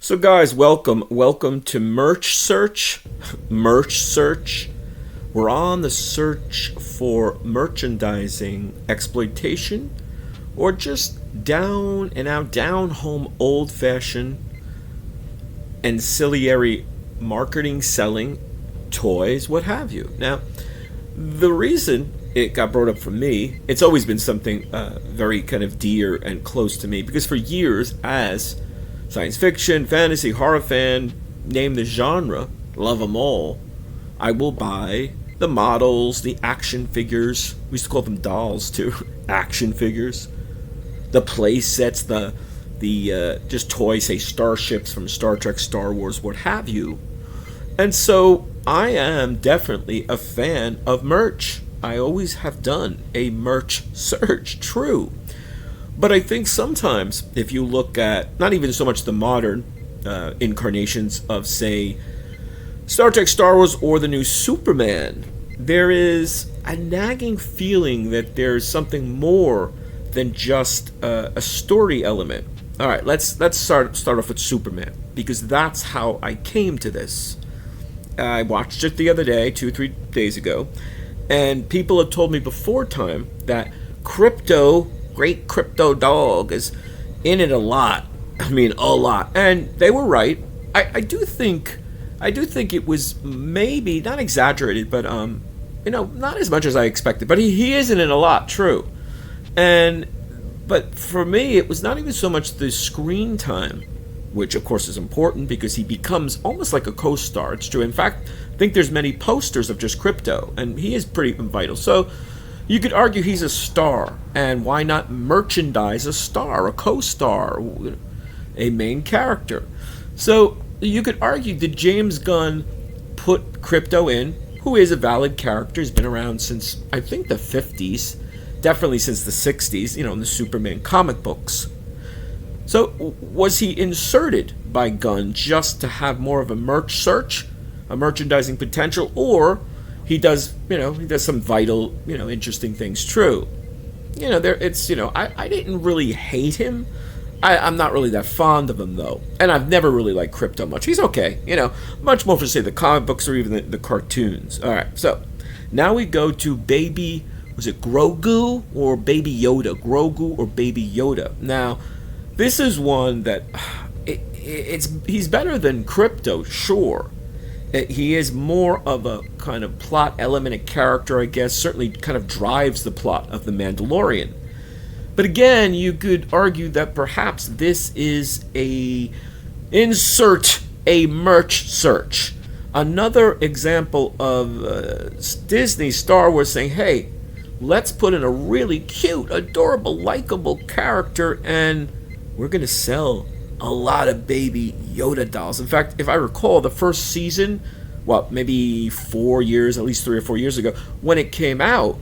So guys, welcome to Merch Search. Merch Search. We're on the search for merchandising exploitation or just down and out, down home, old fashioned ancillary marketing, selling toys, what have you. Now, the reason it got brought up for me, it's always been something very kind of dear and close to me, because for years, as science fiction, fantasy, horror fan, name the genre, love them all, I will buy the models, the action figures. We used to call them dolls too. Action figures, the play sets, the just toys, say starships from Star Trek, Star Wars, what have you. And so I am definitely a fan of merch. I always have done a merch search, true. But I think sometimes if you look at not even so much the modern incarnations of, say, Star Trek, Star Wars, or the new Superman, there is a nagging feeling that there's something more than just a story element. All right, let's start off with Superman, because that's how I came to this. I watched it the other day, 2-3 days ago, and people have told me before time that Krypto, great Krypto dog, is in it a lot. I mean, a lot. And they were right. I do think it was maybe not exaggerated, but not as much as I expected. But he is in it a lot, true. But for me, it was not even so much the screen time, which of course is important because he becomes almost like a co-star. It's true. In fact, I think there's many posters of just Krypto, and he is pretty vital. So you could argue he's a star, and why not merchandise a star, a co-star, a main character? So you could argue, did James Gunn put Krypto in, who is a valid character, has been around since, I think, the 50s, definitely since the 60s, in the Superman comic books. So was he inserted by Gunn just to have more of a merch search, a merchandising potential, or he does some vital, interesting things. True. I didn't really hate him. I'm not really that fond of him, though. And I've never really liked Krypto much. He's okay, much more for, say, the comic books or even the cartoons. All right, so now we go to Baby, was it Grogu or Baby Yoda? Grogu or Baby Yoda? Now, this is one that he's better than Krypto, sure. He is more of a kind of plot element, a character, I guess, certainly kind of drives the plot of The Mandalorian. But again, you could argue that perhaps this is insert a merch search. Another example of Disney, Star Wars saying, hey, let's put in a really cute, adorable, likable character, and we're going to sell a lot of Baby Yoda dolls. In fact, if I recall, the first season, maybe 4 years, at least 3 or 4 years ago, when it came out,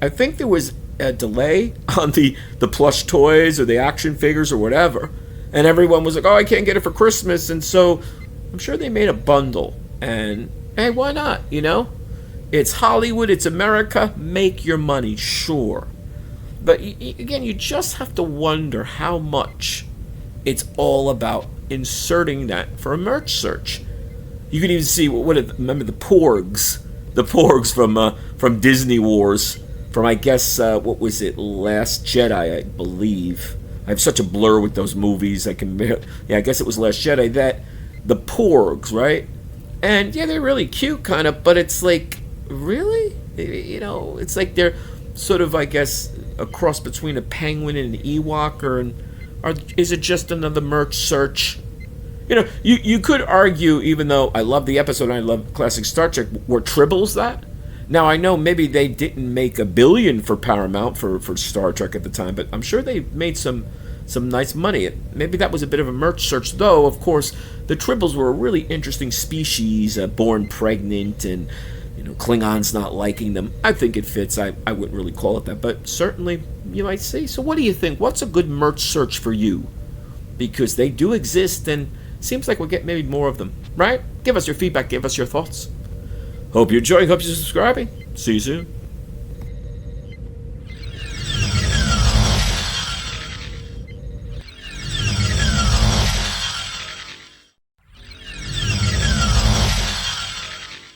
I think there was a delay on the plush toys or the action figures or whatever, and everyone was like, oh, I can't get it for Christmas, and so I'm sure they made a bundle, and hey, why not, It's Hollywood, it's America, make your money, sure. But again, you just have to wonder how much it's all about inserting that for a merch search. You can even see remember the Porgs from Disney Wars, from I guess what was it, Last Jedi, I believe. I have such a blur with those movies. I guess it was Last Jedi. That the Porgs, right? And yeah, they're really cute, kind of, but it's like, really, it's like they're sort of, I guess, a cross between a penguin and an Ewok, or is it just another merch search? You could argue, even though I love the episode and I love classic Star Trek, were Tribbles that? Now, I know maybe they didn't make $1 billion for Paramount for Star Trek at the time, but I'm sure they made some nice money. Maybe that was a bit of a merch search, though, of course, the Tribbles were a really interesting species, born pregnant, and Klingons not liking them. I think it fits. I wouldn't really call it that, but certainly you might say. So what do you think? What's a good merch search for you? Because they do exist, and it seems like we'll get maybe more of them, right? Give us your feedback. Give us your thoughts. Hope you're enjoying. Hope you're subscribing. See you soon.